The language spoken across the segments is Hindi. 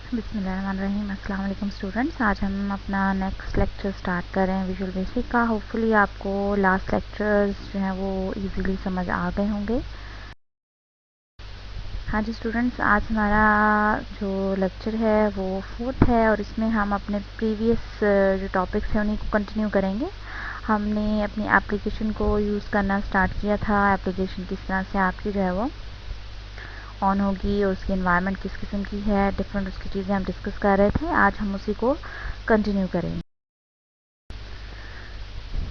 बिस्मिल्लाहिर्रहमानिर्रहीम। अस्सलाम वालेकुम स्टूडेंट्स। आज हम अपना नेक्स्ट लेक्चर स्टार्ट कर रहे हैं विजुअल बेसिक का। होपफुली आपको लास्ट लेक्चर्स जो हैं वो इजीली समझ आ गए होंगे। हाँ जी स्टूडेंट्स, आज हमारा जो लेक्चर है वो 4th है और इसमें हम अपने प्रीवियस जो टॉपिक्स हैं उन्हीं को कंटिन्यू करेंगे। हमने अपनी एप्लीकेशन को यूज़ करना स्टार्ट किया था। एप्लीकेशन किस तरह से आपकी जो है वो ऑन होगी और उसकी एनवायरनमेंट किस किस्म की है, डिफरेंट उसकी चीज़ें हम डिस्कस कर रहे थे। आज हम उसी को कंटिन्यू करेंगे।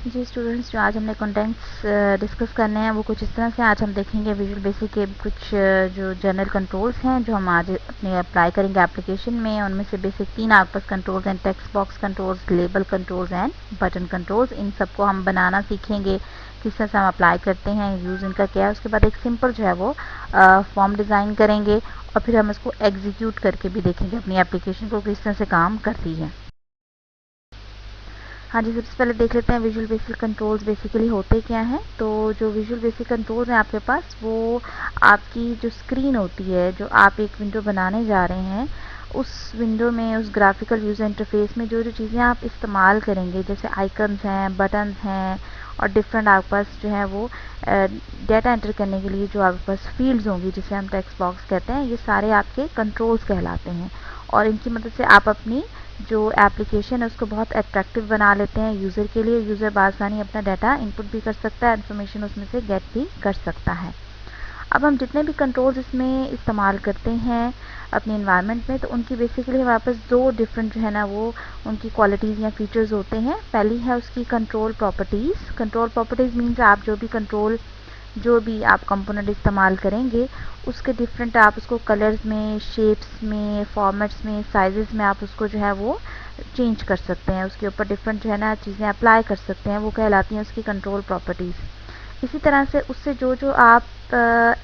जी स्टूडेंट्स, जो आज हमने कंटेंट्स डिस्कस करने हैं वो कुछ इस तरह से आज हम देखेंगे विजुअल बेसिक के कुछ जो जनरल कंट्रोल्स हैं जो हम आज अपने अप्लाई करेंगे एप्लीकेशन में। उनमें से बेसिक 3 आपके पास कंट्रोल्स हैं: text box controls, label controls and button controls. इन सबको हम बनाना सीखेंगे, किस तरह से हम अप्लाई करते हैं, यूज़ इनका क्या है। उसके बाद एक सिंपल जो है वो फॉर्म डिज़ाइन करेंगे और फिर हम इसको एग्जीक्यूट करके भी देखेंगे अपनी एप्लीकेशन को किस तरह से काम करती है। हाँ जी, सबसे पहले देख लेते हैं विजुअल बेसिक कंट्रोल्स बेसिकली होते क्या हैं। तो जो विजुअल बेसिक कंट्रोल्स हैं आपके पास, वो आपकी जो स्क्रीन होती है, जो आप एक विंडो बनाने जा रहे हैं, उस विंडो में, उस ग्राफिकल यूज़र इंटरफेस में जो जो चीज़ें आप इस्तेमाल करेंगे, जैसे आइकन्स हैं, बटन्स हैं और डिफरेंट आपके पास जो है वो डेटा एंटर करने के लिए जो आपके पास फील्ड्स होंगी, जिसे हम टेक्स्ट बॉक्स कहते हैं, ये सारे आपके कंट्रोल्स कहलाते हैं। और इनकी मदद से आप अपनी जो एप्लीकेशन है उसको बहुत अट्रैक्टिव बना लेते हैं यूज़र के लिए। यूज़र बासानी अपना डाटा इनपुट भी कर सकता है, इन्फॉर्मेशन उसमें से गेट भी कर सकता है। अब हम जितने भी कंट्रोल्स इसमें इस्तेमाल करते हैं अपने इन्वायरमेंट में, तो उनकी बेसिकली हमारे पास 2 डिफरेंट जो है ना वो उनकी क्वालिटीज़ या फीचर्स होते हैं। पहली है उसकी control properties. Control properties means आप जो भी आप कंपोनेंट इस्तेमाल करेंगे उसके डिफरेंट आप उसको कलर्स में, शेप्स में, फॉर्मेट्स में, साइजेस में आप उसको जो है वो चेंज कर सकते हैं, उसके ऊपर डिफरेंट जो है ना चीज़ें अप्लाई कर सकते हैं, वो कहलाती हैं उसकी कंट्रोल प्रॉपर्टीज़। इसी तरह से उससे जो जो आप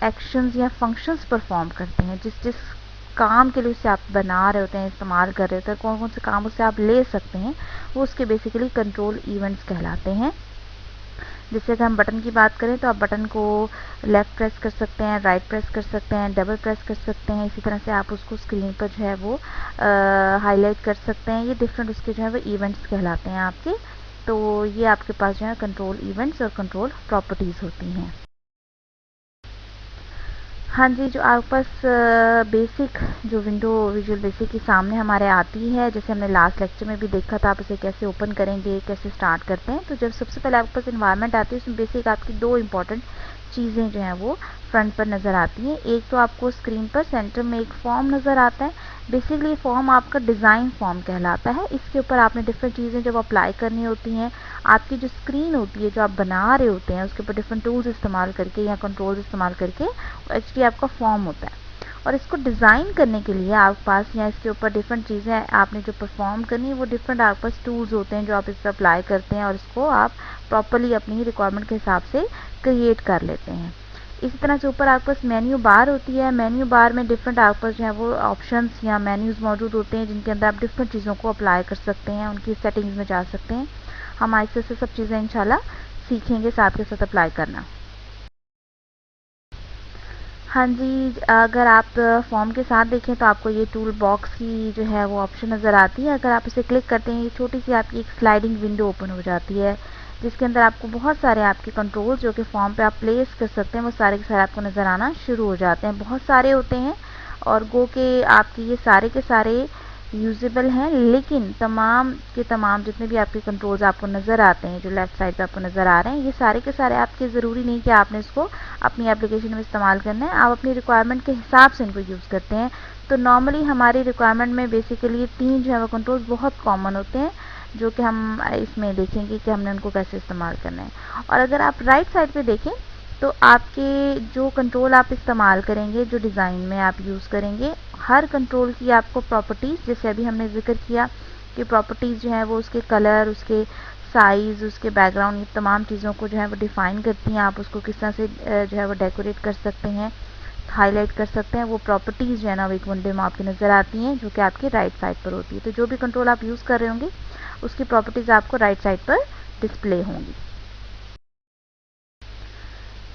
एक्शंस या फंक्शंस परफॉर्म करते हैं, जिस जिस काम के लिए उसे आप बना रहे होते हैं, इस्तेमाल कर रहे होते हैं, कौन कौन से काम उससे आप ले सकते हैं, वो उसके बेसिकली कंट्रोल इवेंट्स कहलाते हैं। जैसे अगर हम बटन की बात करें तो आप बटन को लेफ़्ट प्रेस कर सकते हैं, राइट प्रेस कर सकते हैं, डबल प्रेस कर सकते हैं। इसी तरह से आप उसको स्क्रीन पर जो है वो हाईलाइट कर सकते हैं। ये डिफरेंट उसके जो है वो इवेंट्स कहलाते हैं आपके। तो ये आपके पास जो है कंट्रोल इवेंट्स और कंट्रोल प्रॉपर्टीज़ होती हैं। हाँ जी, जो आपके पास बेसिक जो विंडो विजुअल बेसिक के सामने हमारे आती है, जैसे हमने लास्ट लेक्चर में भी देखा था, आप इसे कैसे ओपन करेंगे, कैसे स्टार्ट करते हैं। तो जब सबसे पहले आपके पास इन्वायरमेंट आती है, उसमें बेसिक आपकी 2 इंपॉर्टेंट चीज़ें जो हैं वो फ्रंट पर नज़र आती हैं। एक तो आपको स्क्रीन पर सेंटर में एक फॉर्म नज़र आता है। बेसिकली फॉर्म आपका डिज़ाइन फॉर्म कहलाता है। इसके ऊपर आपने डिफरेंट चीज़ें जब अप्लाई करनी होती हैं, आपकी जो स्क्रीन होती है जो आप बना रहे होते हैं, उसके ऊपर डिफरेंट टूल्स इस्तेमाल करके या कंट्रोल्स इस्तेमाल करके एक्चुअली आपका फॉर्म होता है। और इसको डिज़ाइन करने के लिए आपके पास या इसके ऊपर डिफरेंट चीज़ें आपने जो परफॉर्म करनी है, वो डिफरेंट आपके पास टूल्स होते हैं जो आप इस पर अप्लाई करते हैं और इसको आप प्रॉपरली अपनी रिक्वायरमेंट के हिसाब से क्रिएट कर लेते हैं। इसी तरह से ऊपर आपके पास मेन्यू बार होती है। मेन्यू बार में डिफरेंट आपके पास जो है वो ऑप्शंस या मेन्यूज़ मौजूद होते हैं, जिनके अंदर आप डिफरेंट चीज़ों को अप्लाई कर सकते हैं, उनकी सेटिंग्स में जा सकते हैं। हम आहिस्ते से सब चीज़ें इंशाल्लाह सीखेंगे साथ के साथ अप्लाई करना। हाँ जी, अगर आप फॉर्म के साथ देखें तो आपको ये टूल बॉक्स की जो है वो ऑप्शन नज़र आती है। अगर आप इसे क्लिक करते हैं, ये छोटी सी आपकी एक स्लाइडिंग विंडो ओपन हो जाती है, जिसके अंदर आपको बहुत सारे आपके कंट्रोल्स जो कि फॉर्म पे आप प्लेस कर सकते हैं, वो सारे के सारे आपको नज़र आना शुरू हो जाते हैं। बहुत सारे होते हैं और गो के आपके ये सारे के सारे यूजेबल हैं, लेकिन तमाम के तमाम जितने भी आपके कंट्रोल्स आपको नज़र आते हैं, जो लेफ्ट साइड पे आपको नज़र आ रहे हैं, ये सारे के सारे आपके ज़रूरी नहीं कि आपने इसको अपनी एप्लीकेशन में इस्तेमाल करना है। आप अपनी रिक्वायरमेंट के हिसाब से इनको यूज़ करते हैं। तो नॉर्मली हमारी रिक्वायरमेंट में बेसिकली 3 जो है वो कंट्रोल्स बहुत कॉमन होते हैं, जो कि हम इसमें देखेंगे कि हमने उनको कैसे इस्तेमाल करना है। और अगर आप राइट साइड पे देखें तो आपके जो कंट्रोल आप इस्तेमाल करेंगे, जो डिज़ाइन में आप यूज़ करेंगे, हर कंट्रोल की आपको प्रॉपर्टीज़, जैसे अभी हमने जिक्र किया कि प्रॉपर्टीज़ जो है वो उसके कलर, उसके साइज़, उसके बैकग्राउंड, ये तमाम चीज़ों को जो है वो डिफ़ाइन करती हैं। आप उसको किस तरह से जो है वो डेकोरेट कर सकते हैं, हाईलाइट कर सकते हैं। वो प्रॉपर्टीज़ जो है ना वो एक विंडो में आपकी नज़र आती हैं, जो कि आपकी राइट साइड पर होती है। तो जो भी कंट्रोल आप यूज़ कर रहे होंगे उसकी प्रॉपर्टीज़ आपको राइट साइड पर डिस्प्ले होंगी।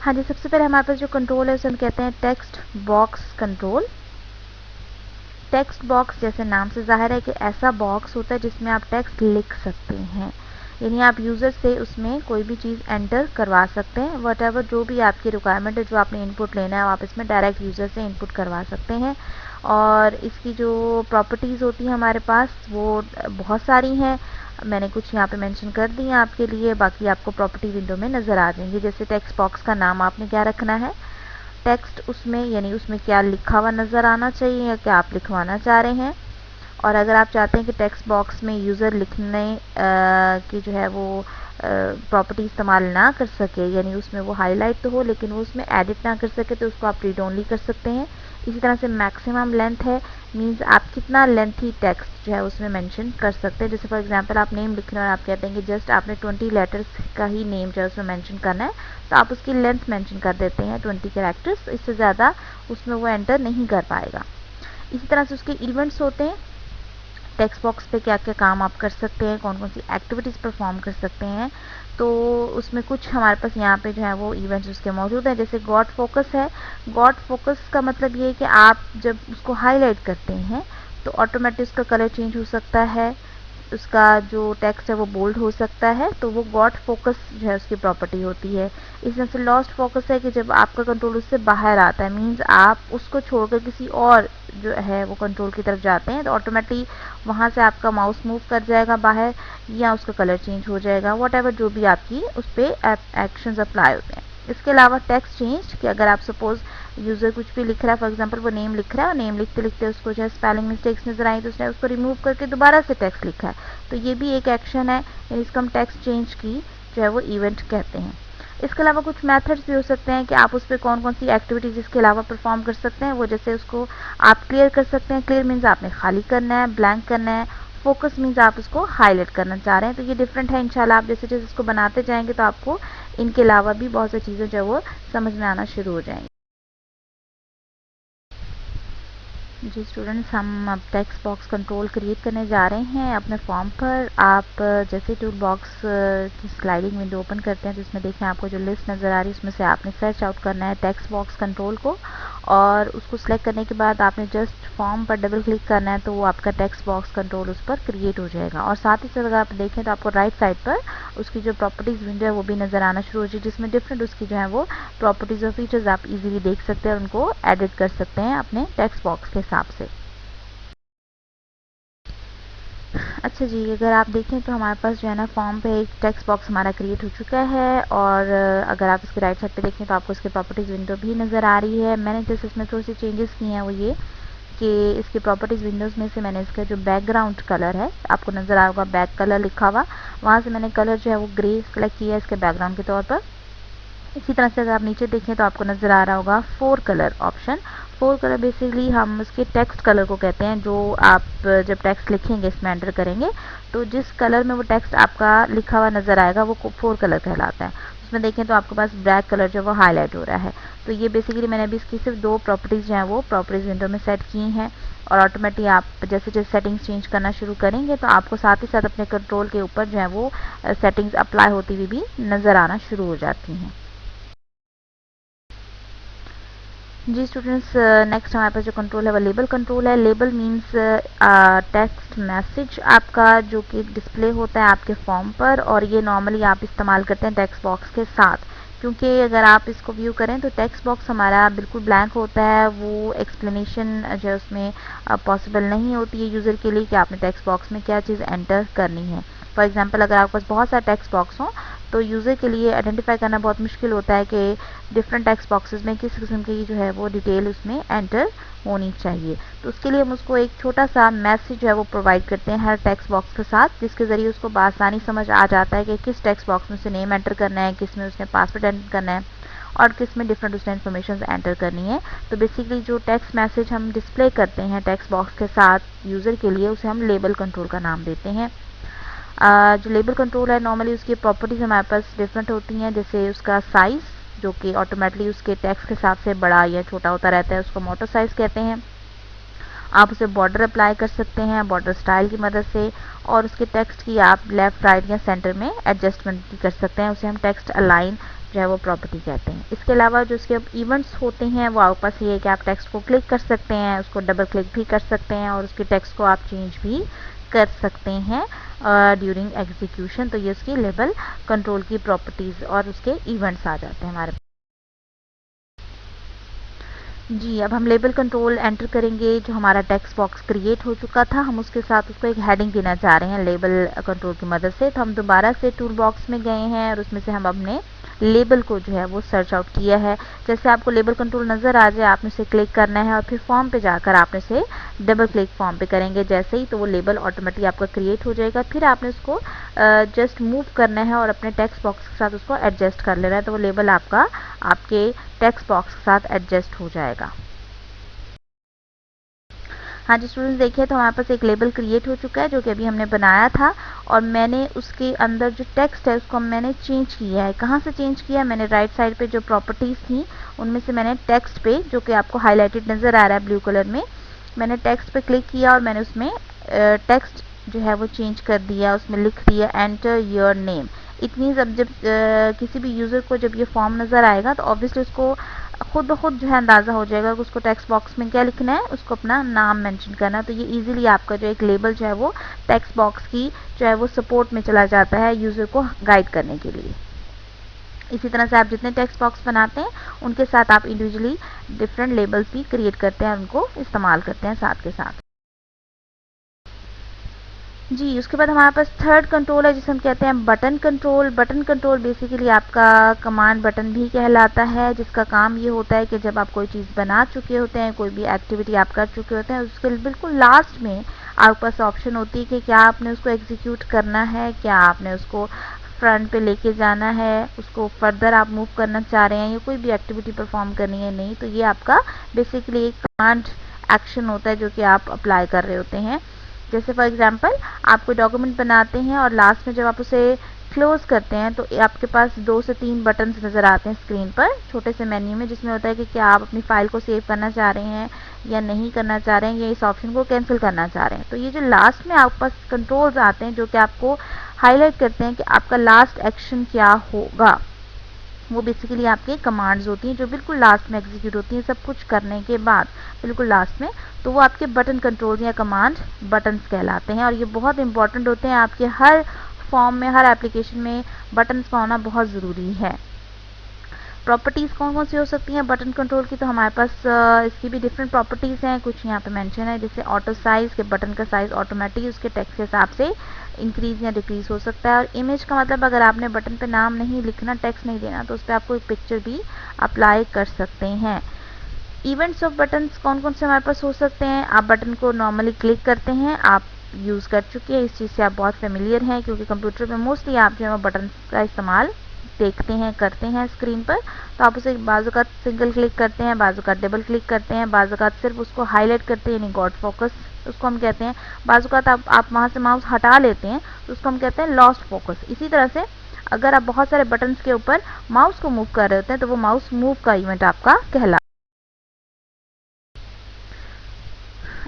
हाँ जी, सबसे पहले हमारे पास जो कंट्रोल है उसे हम कहते हैं text box control. Text box जैसे नाम से जाहिर है कि ऐसा बॉक्स होता है जिसमें आप टेक्स्ट लिख सकते हैं, यानी आप यूज़र से उसमें कोई भी चीज़ एंटर करवा सकते हैं। वट जो भी आपकी रिक्वायरमेंट है, जो आपने इनपुट लेना है, आप इसमें डायरेक्ट यूज़र से इनपुट करवा सकते हैं। और इसकी जो प्रॉपर्टीज़ होती हैं हमारे पास वो बहुत सारी हैं, मैंने कुछ यहाँ पे मेंशन कर दी हैं आपके लिए, बाकी आपको प्रॉपर्टी विंडो में नज़र आ जाएंगी। जैसे टेक्स्ट बॉक्स का नाम आपने क्या रखना है, टेक्स्ट उसमें यानी उसमें क्या लिखा हुआ नज़र आना चाहिए या क्या आप लिखवाना चाह रहे हैं। और अगर आप चाहते हैं कि टेक्स्ट बॉक्स में यूज़र लिखने की जो है वो प्रॉपर्टी इस्तेमाल ना कर सके, यानी उसमें वो हाईलाइट तो हो लेकिन वो उसमें एडिट ना कर सके, तो उसको आप रीड ओनली कर सकते हैं। इसी तरह से मैक्सिमम लेंथ है, मींस आप कितना लेंथी टेक्स्ट जो है उसमें मेंशन कर सकते हैं। जैसे फॉर एग्जांपल आप नेम लिख रहे हैं और आप कहते हैं कि जस्ट आपने 20 लेटर्स का ही नेम जो है उसमें मेंशन करना है, तो आप उसकी लेंथ मेंशन कर देते हैं 20 कैरेक्टर्स, इससे ज़्यादा उसमें वो एंटर नहीं कर पाएगा। इसी तरह से उसके इवेंट्स होते हैं, टेक्स्ट बॉक्स पे क्या क्या काम आप कर सकते हैं, कौन कौन सी एक्टिविटीज़ परफॉर्म कर सकते हैं। तो उसमें कुछ हमारे पास यहाँ पे जो है वो इवेंट्स उसके मौजूद हैं। जैसे गॉट फोकस है, गॉट फोकस का मतलब ये है कि आप जब उसको हाईलाइट करते हैं तो ऑटोमेटिक उसका कलर चेंज हो सकता है, उसका जो टेक्स्ट है वो बोल्ड हो सकता है, तो वो गॉट फोकस जो है उसकी प्रॉपर्टी होती है। इस तरह से लॉस्ट फोकस है कि जब आपका कंट्रोल उससे बाहर आता है, मींस आप उसको छोड़कर किसी और जो है वो कंट्रोल की तरफ जाते हैं, तो ऑटोमेटिक वहाँ से आपका माउस मूव कर जाएगा बाहर या उसका कलर चेंज हो जाएगा, वट जो भी आपकी उस पर एक्शंस अप्लाई होते हैं। इसके अलावा टेक्स्ट चेंज कि अगर आप सपोज यूज़र कुछ भी लिख रहा है, फॉर एग्जांपल वो नेम लिख रहा है और नेम लिखते लिखते उसको जो है स्पेलिंग मिस्टेक्स नजर आई, तो उसने उसको रिमूव करके दोबारा से टेक्स्ट लिखा है, तो ये भी एक एक्शन है, इसको हम टेक्स्ट चेंज की जो है वो इवेंट कहते हैं। इसके अलावा कुछ मेथड्स भी हो सकते हैं कि आप उस पर कौन कौन सी एक्टिविटीज़ इसके अलावा परफॉर्म कर सकते हैं, वो जैसे उसको आप क्लियर कर सकते हैं, क्लियर मीन्स आपने खाली करना है, ब्लैंक करना है, फोकस मीन्स आप उसको हाईलाइट करना चाह रहे हैं। तो ये डिफरेंट है, इंशाल्लाह आप जैसे जैसे इसको बनाते जाएंगे तो आपको इनके अलावा भी बहुत सी चीज़ें जो है वो समझ में आना शुरू हो जाएंगी। जी स्टूडेंट्स, हम अब टेक्स्ट बॉक्स कंट्रोल क्रिएट करने जा रहे हैं अपने फॉर्म पर। आप जैसे टूल बॉक्स की स्लाइडिंग विंडो ओपन करते हैं तो इसमें देखें आपको जो लिस्ट नज़र आ रही है उसमें से आपने सर्च आउट करना है टेक्स्ट बॉक्स कंट्रोल को, और उसको सिलेक्ट करने के बाद आपने जस्ट फॉर्म पर डबल क्लिक करना है तो वो आपका टेक्स्ट बॉक्स कंट्रोल उस पर क्रिएट हो जाएगा। और साथ ही साथ अगर आप देखें तो आपको राइट साइड पर उसकी जो प्रॉपर्टीज़ विंडो है वो भी नज़र आना शुरू हो जाएगी, जिसमें डिफरेंट उसकी जो है वो प्रॉपर्टीज़ और फीचर्स आप इजीली देख सकते हैं और उनको एडिट कर सकते हैं अपने टेक्स्ट बॉक्स के हिसाब से। अच्छा जी, अगर आप देखें तो हमारे पास जो है ना फॉर्म पे एक टेक्स्ट बॉक्स हमारा क्रिएट हो चुका है, और अगर आप इसके राइट साइड पे देखें तो आपको इसकी प्रॉपर्टीज़ विंडो भी नज़र आ रही है। मैंने जैसे इसमें थोड़ी सी चेंजेस किए हैं वो ये कि इसकी प्रॉपर्टीज़ विंडोज़ में से मैंने इसका जो बैकग्राउंड कलर है, आपको नज़र आ होगा बैक कलर लिखा हुआ, वहाँ से मैंने कलर जो है वो ग्रे सेलेक्ट किया है इसके बैकग्राउंड के तौर पर। इसी तरह से अगर आप नीचे देखें तो आपको नज़र आ रहा होगा 4 कलर ऑप्शन। 4 कलर बेसिकली हम उसके टेक्स्ट कलर को कहते हैं, जो आप जब टेक्स्ट लिखेंगे इसमें एंटर करेंगे तो जिस कलर में वो टेक्स्ट आपका लिखा हुआ नज़र आएगा वो 4 कलर कहलाता है। उसमें देखें तो आपके पास ब्लैक कलर जो वो हाईलाइट हो रहा है, तो ये बेसिकली मैंने अभी इसकी सिर्फ 2 प्रॉपर्टीज़ जो हैं वो प्रॉपर्टीज़ विंडो में सेट की हैं, और ऑटोमेटिक आप जैसे जैसे सेटिंग्स चेंज करना शुरू करेंगे तो आपको साथ ही साथ अपने कंट्रोल के ऊपर जो है वो सेटिंग्स अप्लाई होती हुई भी नज़र आना शुरू हो जाती हैं। जी स्टूडेंट्स, नेक्स्ट हमारे पास जो कंट्रोल है वो लेबल कंट्रोल है। लेबल मींस टेक्स्ट मैसेज आपका जो कि डिस्प्ले होता है आपके फॉर्म पर, और ये नॉर्मली आप इस्तेमाल करते हैं टेक्स्ट बॉक्स के साथ, क्योंकि अगर आप इसको व्यू करें तो टेक्स्ट बॉक्स हमारा बिल्कुल ब्लैंक होता है, वो एक्सप्लेनेशन जो है उसमें पॉसिबल नहीं होती है यूज़र के लिए कि आपने टेक्स्ट बॉक्स में क्या चीज़ एंटर करनी है। फॉर एग्जांपल अगर आपके पास बहुत सारे टेक्स्ट बॉक्स हों तो यूज़र के लिए आइडेंटिफाई करना बहुत मुश्किल होता है कि डिफरेंट टेक्स्ट बॉक्सेस में किस किस्म की जो है वो डिटेल उसमें एंटर होनी चाहिए। तो उसके लिए हम उसको एक छोटा सा मैसेज जो है वो प्रोवाइड करते हैं हर टेक्स्ट बॉक्स के साथ, जिसके ज़रिए उसको बआसानी समझ आ जाता है कि किस टेक्स्ट बॉक्स में उसे नेम एंटर करना है, किस में उसने पासवर्ड एंटर करना है और किस में डिफरेंट उसने इन्फॉर्मेशन एंटर करनी है। तो बेसिकली जो टेक्स्ट मैसेज हम डिस्प्ले करते हैं टेक्स्ट बॉक्स के साथ यूज़र के लिए, उसे हम लेबल कंट्रोल का नाम देते हैं। जो लेबल कंट्रोल है नॉर्मली उसकी प्रॉपर्टीज़ हमारे पास डिफरेंट होती हैं, जैसे उसका साइज़ जो कि ऑटोमेटिकली उसके टेक्स्ट के हिसाब से बड़ा या छोटा होता रहता है, उसको मोटो साइज़ कहते हैं। आप उसे बॉर्डर अप्लाई कर सकते हैं बॉर्डर स्टाइल की मदद से, और उसके टेक्स्ट की आप लेफ्ट राइट या सेंटर में एडजस्टमेंट भी कर सकते हैं, उसे हम टेक्स्ट अलाइन जो है वो प्रॉपर्टी कहते हैं। इसके अलावा जो इसके इवेंट्स होते हैं वो आपके पास ये है कि आप टेक्स्ट को क्लिक कर सकते हैं, उसको डबल क्लिक भी कर सकते हैं, और उसके टेक्स्ट को आप चेंज भी कर सकते हैं ड्यूरिंग एग्जीक्यूशन। तो ये उसकी लेबल कंट्रोल की प्रॉपर्टीज और उसके इवेंट्स आ जाते हैं हमारे। जी, अब हम लेबल कंट्रोल एंटर करेंगे। जो हमारा टेक्स्ट बॉक्स क्रिएट हो चुका था, हम उसके साथ उसको एक हेडिंग देना चाह रहे हैं लेबल कंट्रोल की मदद से। तो हम दोबारा से टूल बॉक्स में गए हैं और उसमें से हम अपने लेबल को जो है वो सर्च आउट किया है। जैसे आपको लेबल कंट्रोल नज़र आ जाए, आपने उसे क्लिक करना है और फिर फॉर्म पे जाकर आपने उसे डबल क्लिक फॉर्म पे करेंगे जैसे ही, तो वो लेबल ऑटोमेटिक आपका क्रिएट हो जाएगा। फिर आपने उसको जस्ट मूव करना है और अपने टेक्स्ट बॉक्स के साथ उसको एडजस्ट कर लेना है, तो वो लेबल आपका आपके टेक्स्ट बॉक्स के साथ एडजस्ट हो जाएगा। हाँ जी स्टूडेंट्स, देखिए तो हमारे पास एक लेबल क्रिएट हो चुका है जो कि अभी हमने बनाया था, और मैंने उसके अंदर जो टेक्स्ट है उसको मैंने चेंज किया है। कहाँ से चेंज किया है? मैंने राइट साइड पे जो प्रॉपर्टीज़ थी उनमें से मैंने टेक्स्ट पे, जो कि आपको हाईलाइटेड नज़र आ रहा है ब्लू कलर में, मैंने टेक्स्ट पे क्लिक किया और मैंने उसमें टेक्स्ट जो है वो चेंज कर दिया। उसमें लिख दिया enter your name. It means अब जब किसी भी यूज़र को जब ये फॉर्म नज़र आएगा तो ऑब्वियसली उसको खुद ब खुद जो है अंदाज़ा हो जाएगा कि उसको टेक्स्ट बॉक्स में क्या लिखना है, उसको अपना नाम मेंशन करना है। तो ये इजीली आपका जो एक लेबल जो है वो टेक्स्ट बॉक्स की जो है वो सपोर्ट में चला जाता है यूज़र को गाइड करने के लिए। इसी तरह से आप जितने टेक्स्ट बॉक्स बनाते हैं उनके साथ आप इंडिविजुअली डिफरेंट लेबल्स भी क्रिएट करते हैं और उनको इस्तेमाल करते हैं साथ के साथ। जी, उसके बाद हमारे पास थर्ड कंट्रोल है जिसे हम कहते हैं button control. Button control basically आपका कमांड बटन भी कहलाता है, जिसका काम ये होता है कि जब आप कोई चीज़ बना चुके होते हैं, कोई भी एक्टिविटी आप कर चुके होते हैं, उसके बिल्कुल लास्ट में आपके पास ऑप्शन होती है कि क्या आपने उसको एग्जीक्यूट करना है, क्या आपने उसको फ्रंट पे लेके जाना है, उसको फर्दर आप मूव करना चाह रहे हैं या कोई भी एक्टिविटी परफॉर्म करनी है नहीं। तो ये आपका बेसिकली एक कमांड एक्शन होता है जो कि आप अप्लाई कर रहे होते हैं। जैसे फॉर एग्जांपल आप कोई डॉक्यूमेंट बनाते हैं और लास्ट में जब आप उसे क्लोज करते हैं तो आपके पास 2 से 3 बटन्स नज़र आते हैं स्क्रीन पर छोटे से मेन्यू में, जिसमें होता है कि क्या आप अपनी फाइल को सेव करना चाह रहे हैं या नहीं करना चाह रहे हैं, या इस ऑप्शन को कैंसिल करना चाह रहे हैं। तो ये जो लास्ट में आपके पास कंट्रोल्स आते हैं जो कि आपको हाईलाइट करते हैं कि आपका लास्ट एक्शन क्या होगा, वो बेसिकली आपके कमांड्स होती हैं जो बिल्कुल लास्ट में एग्जीक्यूट होती हैं सब कुछ करने के बाद बिल्कुल लास्ट में। तो वो आपके बटन कंट्रोल या कमांड बटन्स कहलाते हैं, और ये बहुत इंपॉर्टेंट होते हैं। आपके हर फॉर्म में, हर एप्लीकेशन में बटन्स का होना बहुत ज़रूरी है। प्रॉपर्टीज़ कौन कौन सी हो सकती हैं बटन कंट्रोल की? तो हमारे पास इसकी भी डिफरेंट प्रॉपर्टीज़ हैं, कुछ यहाँ पे मेंशन है। जैसे ऑटो साइज़, के बटन का साइज़ ऑटोमेटिक उसके टेक्स्ट के हिसाब से इंक्रीज या डिक्रीज हो सकता है। और इमेज का मतलब अगर आपने बटन पे नाम नहीं लिखना, टेक्स्ट नहीं देना, तो उस पर आपको एक पिक्चर भी अप्लाई कर सकते हैं। इवेंट्स ऑफ बटन्स कौन कौन से हमारे पास हो सकते हैं? आप बटन को नॉर्मली क्लिक करते हैं, आप यूज़ कर चुके हैं, इस चीज़ से आप बहुत फेमिलियर हैं क्योंकि कंप्यूटर में मोस्टली आप जो है बटन का इस्तेमाल देखते हैं, करते हैं स्क्रीन पर। तो आप उसे बाजू का सिंगल क्लिक करते हैं, बाजू का डबल क्लिक करते हैं, बाजू का सिर्फ उसको हाईलाइट करते हैं, यानी गॉड फोकस उसको हम कहते हैं। बाजू का आप वहाँ से माउस हटा लेते हैं तो उसको हम कहते हैं लॉस्ट फोकस। इसी तरह से अगर आप बहुत सारे बटन्स के ऊपर माउस को मूव कर रहे होते हैं तो वो माउस मूव का इवेंट आपका कहलाता है।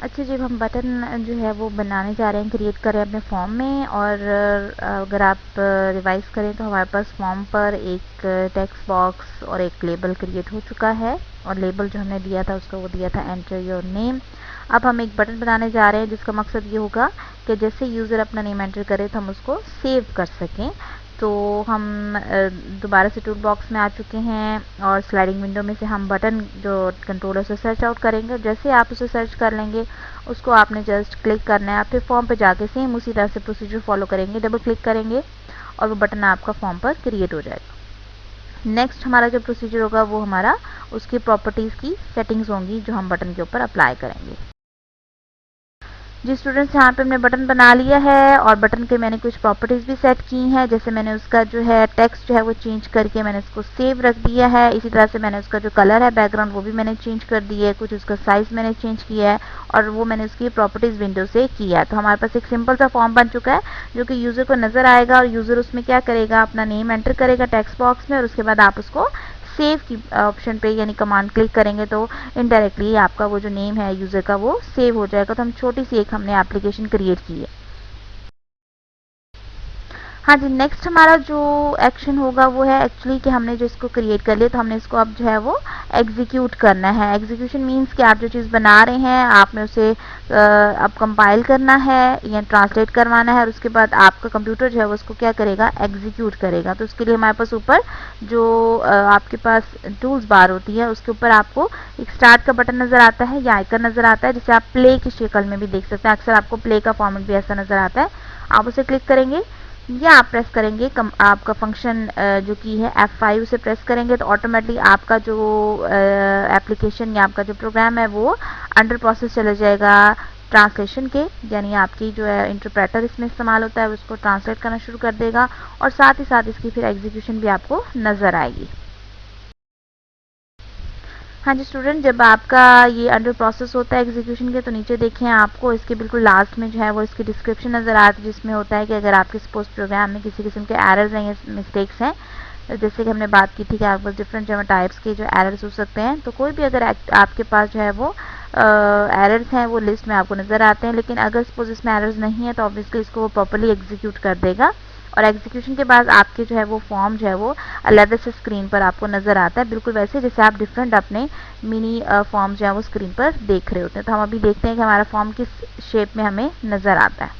अच्छा, जब हम बटन जो है वो बनाने जा रहे हैं, क्रिएट कर रहे हैं अपने फॉर्म में, और अगर आप रिवाइज करें तो हमारे पास फॉर्म पर एक टेक्स्ट बॉक्स और एक लेबल क्रिएट हो चुका है, और लेबल जो हमने दिया था उसको वो दिया था एंटर योर नेम। अब हम एक बटन बनाने जा रहे हैं जिसका मकसद ये होगा कि जैसे यूज़र अपना नेम एंटर करे तो हम उसको सेव कर सकें। तो हम दोबारा से टूल बॉक्स में आ चुके हैं और स्लाइडिंग विंडो में से हम बटन जो कंट्रोल है उसे सर्च आउट करेंगे। जैसे आप उसे सर्च कर लेंगे उसको आपने जस्ट क्लिक करना है, आप फिर फॉर्म पे जाके सेम उसी तरह से प्रोसीजर फॉलो करेंगे, डबल क्लिक करेंगे और वो बटन आपका फॉर्म पर क्रिएट हो जाएगा। नेक्स्ट हमारा जो प्रोसीजर होगा वो हमारा उसकी प्रॉपर्टीज़ की सेटिंग्स होंगी जो हम बटन के ऊपर अप्लाई करेंगे। जी स्टूडेंट्स, यहाँ पे हमने बटन बना लिया है और बटन के मैंने कुछ प्रॉपर्टीज़ भी सेट की हैं। जैसे मैंने उसका जो है टेक्स्ट जो है वो चेंज करके मैंने इसको सेव रख दिया है। इसी तरह से मैंने उसका जो कलर है बैकग्राउंड वो भी मैंने चेंज कर दिया है, कुछ उसका साइज़ मैंने चेंज किया है और वो मैंने उसकी प्रॉपर्टीज़ विंडो से किया है। तो हमारे पास एक सिंपल सा फॉर्म बन चुका है जो कि यूज़र को नज़र आएगा और यूज़र उसमें क्या करेगा, अपना नेम एंटर करेगा टेक्स्ट बॉक्स में और उसके बाद आप उसको सेव की ऑप्शन पे यानी कमांड क्लिक करेंगे तो इनडायरेक्टली आपका वो जो नेम है यूज़र का वो सेव हो जाएगा। तो हम छोटी सी एक हमने एप्लीकेशन क्रिएट की है। हाँ जी, नेक्स्ट हमारा जो एक्शन होगा वो है एक्चुअली कि हमने जो इसको क्रिएट कर लिया तो हमने इसको अब जो है वो एग्जीक्यूट करना है। एग्जीक्यूशन मीन्स कि आप जो चीज़ बना रहे हैं आपने उसे अब कंपाइल करना है या ट्रांसलेट करवाना है और उसके बाद आपका कंप्यूटर जो है वो उसको क्या करेगा, एग्जीक्यूट करेगा। तो उसके लिए हमारे पास ऊपर जो आपके पास टूल्स बार होती है उसके ऊपर आपको एक स्टार्ट का बटन नज़र आता है या आइकन नज़र आता है, जिसे आप प्ले की शक्ल में भी देख सकते हैं। अक्सर आपको प्ले का फॉर्मेट भी ऐसा नज़र आता है। आप उसे क्लिक करेंगे या आप प्रेस करेंगे आपका फंक्शन जो की है F5 उसे प्रेस करेंगे तो ऑटोमेटिकली आपका जो एप्लीकेशन या आपका जो प्रोग्राम है वो अंडर प्रोसेस चला जाएगा ट्रांसलेशन के, यानी आपकी जो है इंटरप्रेटर इसमें इस्तेमाल होता है उसको ट्रांसलेट करना शुरू कर देगा और साथ ही साथ इसकी फिर एग्जीक्यूशन भी आपको नज़र आएगी। हाँ जी स्टूडेंट, जब आपका ये अंडर प्रोसेस होता है एग्जीक्यूशन के तो नीचे देखें आपको इसके बिल्कुल लास्ट में जो है वो इसकी डिस्क्रिप्शन नज़र आती है, जिसमें होता है कि अगर आपके सपोज प्रोग्राम में किसी किस्म के एरर्स हैं या मिस्टेक्स हैं, जैसे कि हमने बात की थी कि आपके पास डिफरेंट जो टाइप्स के जो एरर्स हो सकते हैं, तो कोई भी अगर आपके पास जो है वो एरर्स हैं वो लिस्ट में आपको नज़र आते हैं। लेकिन अगर सपोज इसमें एरर्स नहीं है तो ऑब्वियसली इसको वो प्रॉपर्ली एग्जीक्यूट कर देगा और एग्जीक्यूशन के बाद आपके जो है वो फॉर्म जो है वो अलग से स्क्रीन पर आपको नज़र आता है, बिल्कुल वैसे जैसे आप डिफरेंट अपने मिनी फॉर्म जो है वो स्क्रीन पर देख रहे होते हैं। तो हम अभी देखते हैं कि हमारा फॉर्म किस शेप में हमें नज़र आता है।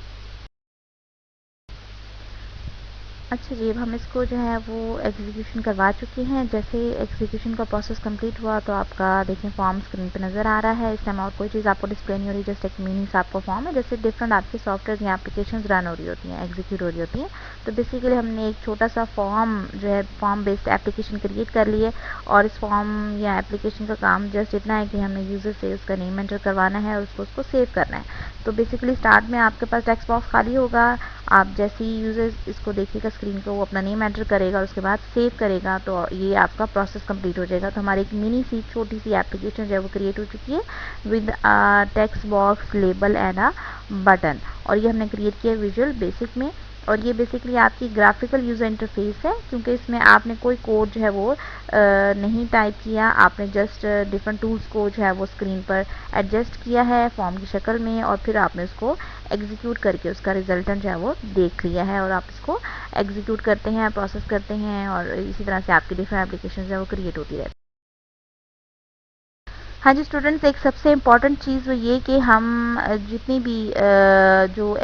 अच्छा जी, अब हम इसको जो है वो एग्जीक्यूशन करवा चुके हैं। जैसे एग्जीक्यूशन का प्रोसेस कंप्लीट हुआ तो आपका देखें फॉर्म स्क्रीन पे नज़र आ रहा है। इस टाइम और कोई चीज़ आपको डिस्प्ले नहीं हो रही, जस्ट एक मिनी सा आपका फॉर्म है, जैसे डिफरेंट आपके सॉफ्टवेयर या एप्लीकेशंस रन हो रही होती हैं, एग्जीक्यूट हो रही होती हैं। तो बेसिकली हमने एक छोटा सा फॉर्म जो है फॉर्म बेस्ड एप्लीकेशन क्रिएट कर ली है और इस फॉर्म या एप्लीकेशन का काम जस्ट इतना है कि हमें यूज़र से उसका नेम एंटर करवाना है और उसको सेव करना है। तो बेसिकली स्टार्ट में आपके पास टेक्स्ट बॉक्स खाली होगा, आप जैसे ही यूज़र इसको देखेगा स्क्रीन को वो अपना नेम एंटर करेगा और उसके बाद सेव करेगा तो ये आपका प्रोसेस कंप्लीट हो जाएगा। तो हमारी एक मिनी सी छोटी सी एप्लीकेशन जो है वो क्रिएट हो चुकी है with text box, label and a button, और ये हमने क्रिएट किया विजुअल बेसिक में। और ये बेसिकली आपकी ग्राफिकल यूज़र इंटरफेस है, क्योंकि इसमें आपने कोई कोड जो है वो नहीं टाइप किया, आपने जस्ट डिफरेंट टूल्स को जो है वो स्क्रीन पर एडजस्ट किया है फॉर्म की शक्ल में और फिर आपने उसको एग्जीक्यूट करके उसका रिजल्टेंट जो है वो देख लिया है और आप इसको एग्जीक्यूट करते हैं, प्रोसेस करते हैं और इसी तरह से आपकी डिफरेंट एप्लीकेशन जो है वो क्रिएट होती रहती है। हाँ जी स्टूडेंट्स, एक सबसे इम्पॉर्टेंट चीज़ वो ये कि हम जितनी भी जो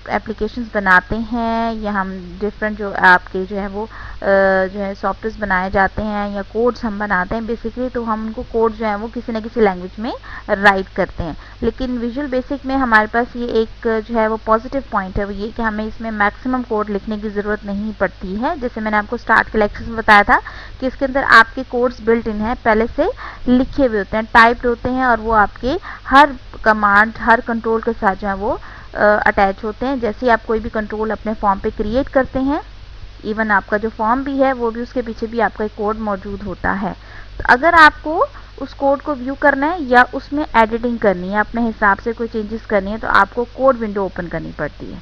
एप्लीकेशंस बनाते हैं या हम डिफरेंट जो आपके जो है वो जो है सॉफ्टवेयर बनाए जाते हैं या कोड्स हम बनाते हैं बेसिकली, तो हम उनको कोड जो है वो किसी न किसी लैंग्वेज में राइट करते हैं। लेकिन विजुअल बेसिक में हमारे पास ये एक जो है वो पॉजिटिव पॉइंट है, वो ये कि हमें इसमें मैक्सिमम कोड लिखने की ज़रूरत नहीं पड़ती है। जैसे मैंने आपको स्टार्ट के लेक्चर्स में बताया था कि इसके अंदर आपके कोड्स बिल्ट इन है, पहले से लिखे हुए होते हैं, टाइप्ड होते हैं और वो आपके हर कमांड, हर कंट्रोल के साथ जो है वो अटैच होते हैं। जैसे आप कोई भी कंट्रोल अपने फॉर्म पे क्रिएट करते हैं, इवन आपका जो फॉर्म भी है वो भी उसके पीछे भी आपका एक कोड मौजूद होता है। तो अगर आपको उस कोड को व्यू करना है या उसमें एडिटिंग करनी है, अपने हिसाब से कोई चेंजेस करनी है, तो आपको कोड विंडो ओपन करनी पड़ती है।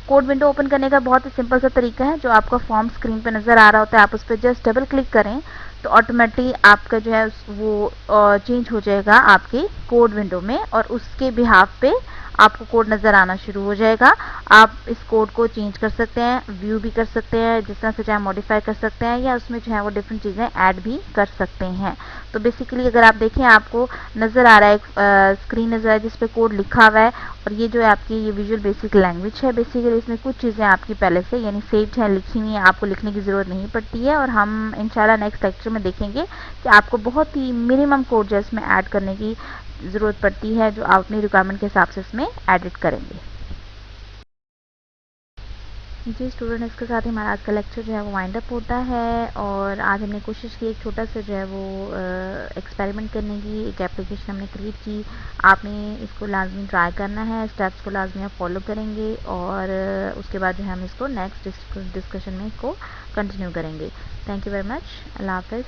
कोड विंडो ओपन करने का बहुत ही सिंपल सा तरीका है, जो आपका फॉर्म स्क्रीन पे नज़र आ रहा होता है आप उस पर जस्ट डबल क्लिक करें तो ऑटोमेटिकली आपका जो है वो चेंज हो जाएगा आपके कोड विंडो में और उसके बिहाफ पे आपको कोड नज़र आना शुरू हो जाएगा। आप इस कोड को चेंज कर सकते हैं, व्यू भी कर सकते हैं, जिस तरह से चाहे मॉडिफाई कर सकते हैं या उसमें जो है वो डिफरेंट चीज़ें ऐड भी कर सकते हैं। तो बेसिकली अगर आप देखें आपको नज़र आ रहा है एक स्क्रीन नज़र आ रहा है जिस पे कोड लिखा हुआ है और ये जो है आपकी ये विजुअल बेसिक लैंग्वेज है। बेसिकली इसमें कुछ चीज़ें आपकी पहले से यानी सेव्ड हैं, लिखी हुई हैं, आपको लिखने की ज़रूरत नहीं पड़ती है और हम इंशाल्लाह नेक्स्ट लेक्चर में देखेंगे कि आपको बहुत ही मिनिमम कोड जो है इसमें ऐड करने की ज़रूरत पड़ती है, जो आप अपनी रिक्वायरमेंट के हिसाब से इसमें एडिट करेंगे। जी स्टूडेंट, इसके साथ ही हमारा आज का लेक्चर जो है वो वाइंड अप होता है और आज हमने कोशिश की एक छोटा सा जो है वो एक्सपेरिमेंट करने की, एक एप्लीकेशन हमने क्रिएट की। आपने इसको लाजमी ट्राई करना है, स्टेप्स को लाजमी आप फॉलो करेंगे और उसके बाद जो है हम इसको नेक्स्ट डिस्कशन में इसको कंटिन्यू करेंगे। Thank you very much. अल्लाह हाफ़िज़।